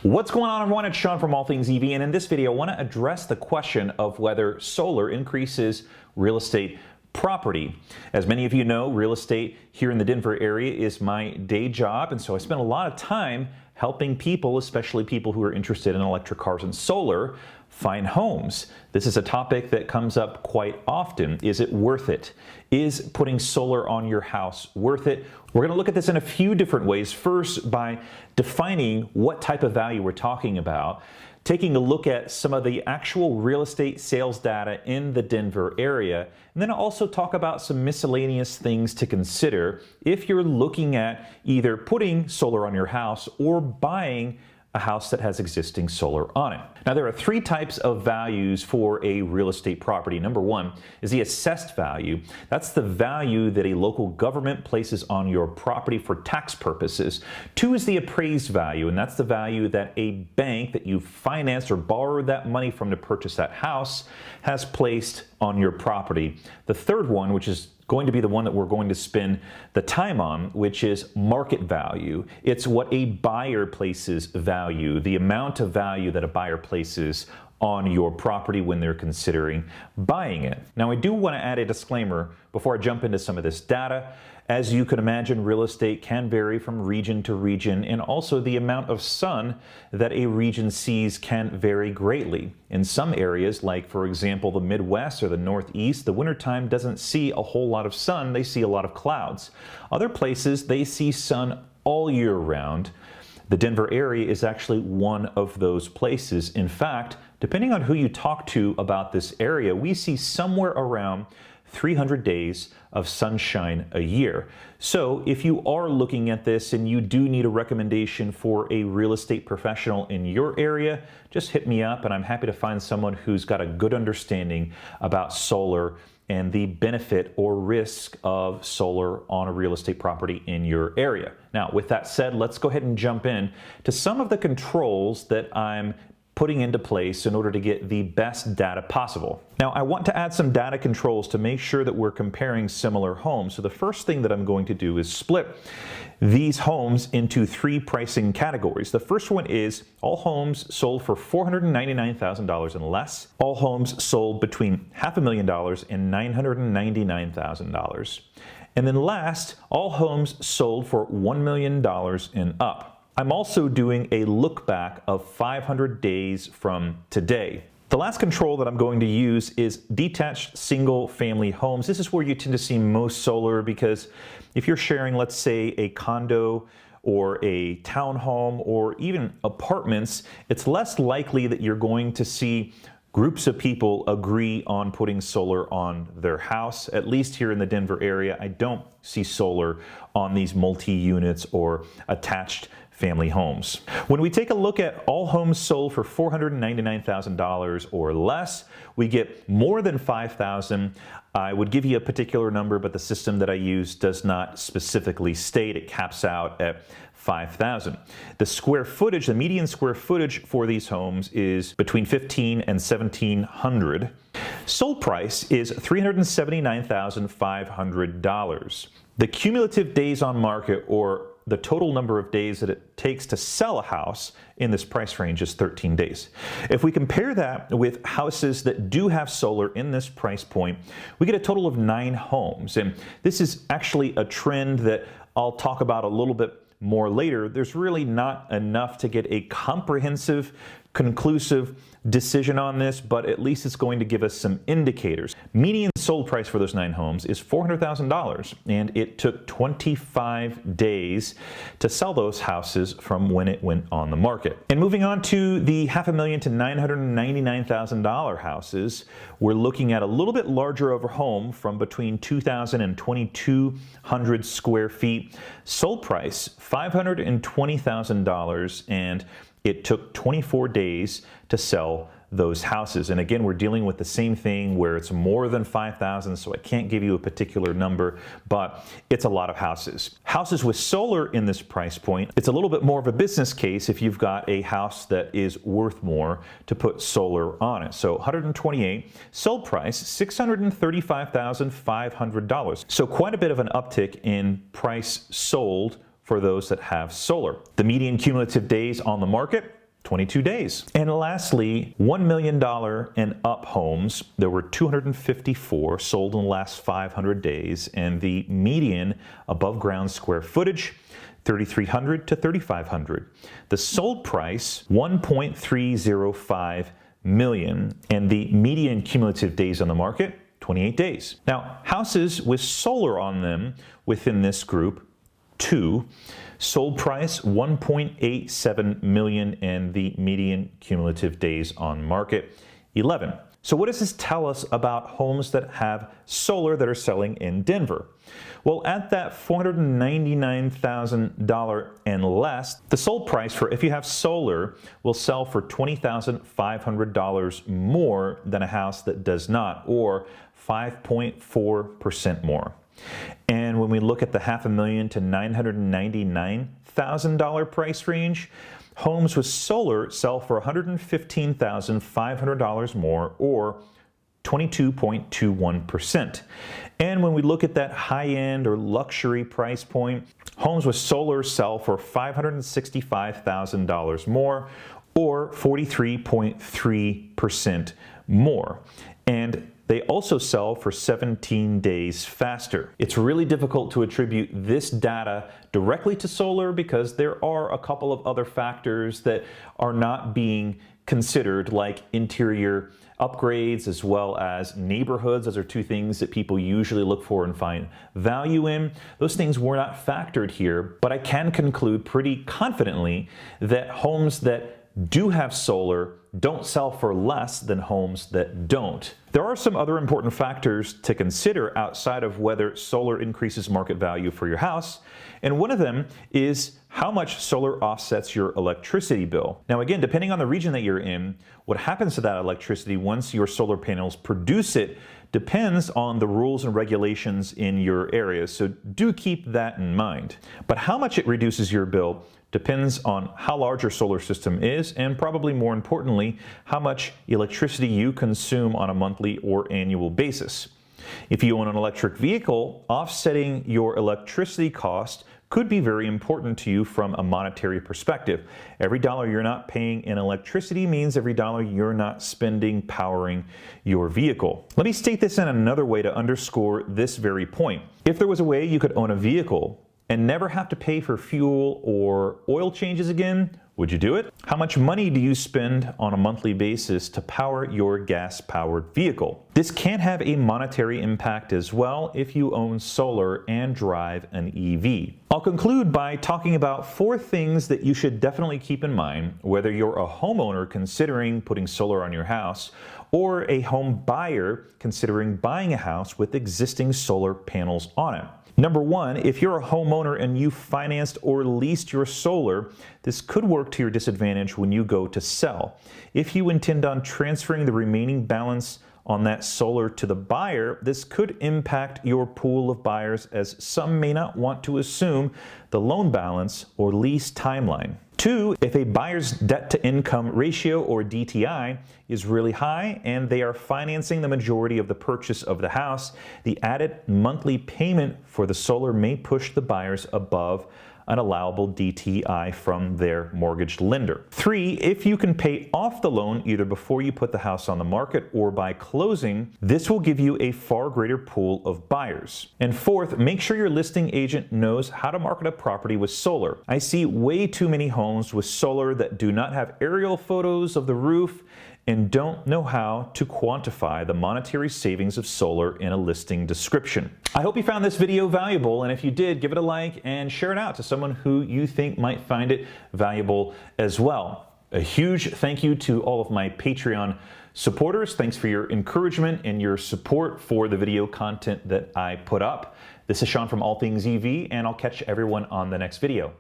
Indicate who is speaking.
Speaker 1: What's going on, everyone? It's Sean from All Things EV, and in this video I want to address the question of whether solar increases real estate property. As many of you know, real estate here in the Denver area is my day job, and so I spend a lot of time helping people, especially people who are interested in electric cars and solar, find homes. This is a topic that comes up quite often. Is it worth it? Is putting solar on your house worth it? We're going to look at this in a few different ways. First, by defining what type of value we're talking about, taking a look at some of the actual real estate sales data in the Denver area, and then also talk about some miscellaneous things to consider if you're looking at either putting solar on your house or buying a house that has existing solar on it. Now, there are three types of values for a real estate property. Number one is the assessed value. That's the value that a local government places on your property for tax purposes. Two is the appraised value, and that's the value that a bank that you financed or borrowed that money from to purchase that house has placed on your property. The third one, which is going to be the one that we're going to spend the time on, which is market value. It's what a buyer places value, the amount of value that a buyer places on your property when they're considering buying it. Now, I do want to add a disclaimer before I jump into some of this data. As you can imagine, real estate can vary from region to region, and also the amount of sun that a region sees can vary greatly. In some areas, like for example the Midwest or the Northeast, the wintertime doesn't see a whole lot of sun, they see a lot of clouds. Other places, they see sun all year round. The Denver area is actually one of those places. In fact, depending on who you talk to about this area, we see somewhere around 300 days of sunshine a year. So if you are looking at this and you do need a recommendation for a real estate professional in your area, just hit me up and I'm happy to find someone who's got a good understanding about solar and the benefit or risk of solar on a real estate property in your area. Now, with that said, let's go ahead and jump in to some of the controls that I'm putting into place in order to get the best data possible. Now, I want to add some data controls to make sure that we're comparing similar homes. So the first thing that I'm going to do is split these homes into three pricing categories. The first one is all homes sold for $499,000 and less, all homes sold between $500,000 and $999,000. And then last, all homes sold for $1 million and up. I'm also doing a look back of 500 days from today. The last control that I'm going to use is detached single family homes. This is where you tend to see most solar because if you're sharing, let's say, a condo or a townhome or even apartments, it's less likely that you're going to see groups of people agree on putting solar on their house. At least here in the Denver area, I don't see solar on these multi-units or attached family homes. When we take a look at all homes sold for $499,000 or less, we get more than $5,000. I would give you a particular number, but the system that I use does not specifically state. It caps out at $5,000. The square footage, the median square footage for these homes is between 1,500 and 1,700. Sold price is $379,500. The cumulative days on market, or the total number of days that it takes to sell a house in this price range, is 13 days. If we compare that with houses that do have solar in this price point, we get a total of 9 homes. And this is actually a trend that I'll talk about a little bit more later. There's really not enough to get a comprehensive, conclusive decision on this, but at least it's going to give us some indicators. Median sold price for those 9 homes is $400,000, and it took 25 days to sell those houses from when it went on the market. And moving on to the $500,000 to $999,000 houses, we're looking at a little bit larger of a home from between 2,000 and 2,200 square feet. Sold price $520,000, and it took 24 days to sell those houses. And again, we're dealing with the same thing where it's more than 5,000, so I can't give you a particular number, but it's a lot of houses. Houses with solar in this price point, it's a little bit more of a business case if you've got a house that is worth more to put solar on it. So 128, sold price $635,500. So quite a bit of an uptick in price sold for those that have solar. The median cumulative days on the market, 22 days. And lastly, $1 million and up homes. There were 254 sold in the last 500 days, and the median above ground square footage, 3,300 to 3,500. The sold price, 1.305 million, and the median cumulative days on the market, 28 days. Now, houses with solar on them within this group, 2. Sold price, 1.87 million, and the median cumulative days on market, 11. So what does this tell us about homes that have solar that are selling in Denver? Well, at that $499,000 and less, the sold price for if you have solar will sell for $20,500 more than a house that does not, or 5.4% more. And when we look at the $500,000 to $999,000 price range, homes with solar sell for $115,500 more, or 22.21%. And when we look at that high-end or luxury price point, homes with solar sell for $565,000 more, or 43.3% more. And they also sell for 17 days faster. It's really difficult to attribute this data directly to solar because there are a couple of other factors that are not being considered, like interior upgrades as well as neighborhoods. Those are two things that people usually look for and find value in. Those things were not factored here, but I can conclude pretty confidently that homes that do have solar don't sell for less than homes that don't. There are some other important factors to consider outside of whether solar increases market value for your house, and one of them is how much solar offsets your electricity bill. Now again, depending on the region that you're in, what happens to that electricity once your solar panels produce it depends on the rules and regulations in your area, so do keep that in mind. But how much it reduces your bill depends on how large your solar system is, and probably more importantly, how much electricity you consume on a monthly or annual basis. If you own an electric vehicle, offsetting your electricity cost could be very important to you from a monetary perspective. Every dollar you're not paying in electricity means every dollar you're not spending powering your vehicle. Let me state this in another way to underscore this very point. If there was a way you could own a vehicle and never have to pay for fuel or oil changes again, would you do it? How much money do you spend on a monthly basis to power your gas-powered vehicle? This can have a monetary impact as well if you own solar and drive an EV. I'll conclude by talking about 4 things that you should definitely keep in mind, whether you're a homeowner considering putting solar on your house or a home buyer considering buying a house with existing solar panels on it. Number 1, if you're a homeowner and you financed or leased your solar, this could work to your disadvantage when you go to sell. If you intend on transferring the remaining balance on that solar to the buyer, this could impact your pool of buyers, as some may not want to assume the loan balance or lease timeline. 2, if a buyer's debt-to-income ratio, or DTI, is really high and they are financing the majority of the purchase of the house, the added monthly payment for the solar may push the buyers above an allowable DTI from their mortgage lender. 3, if you can pay off the loan either before you put the house on the market or by closing, this will give you a far greater pool of buyers. And 4th, make sure your listing agent knows how to market a property with solar. I see way too many homes with solar that do not have aerial photos of the roof and don't know how to quantify the monetary savings of solar in a listing description. I hope you found this video valuable, and if you did, give it a like and share it out to someone who you think might find it valuable as well. A huge thank you to all of my Patreon supporters. Thanks for your encouragement and your support for the video content that I put up. This is Sean from All Things EV, and I'll catch everyone on the next video.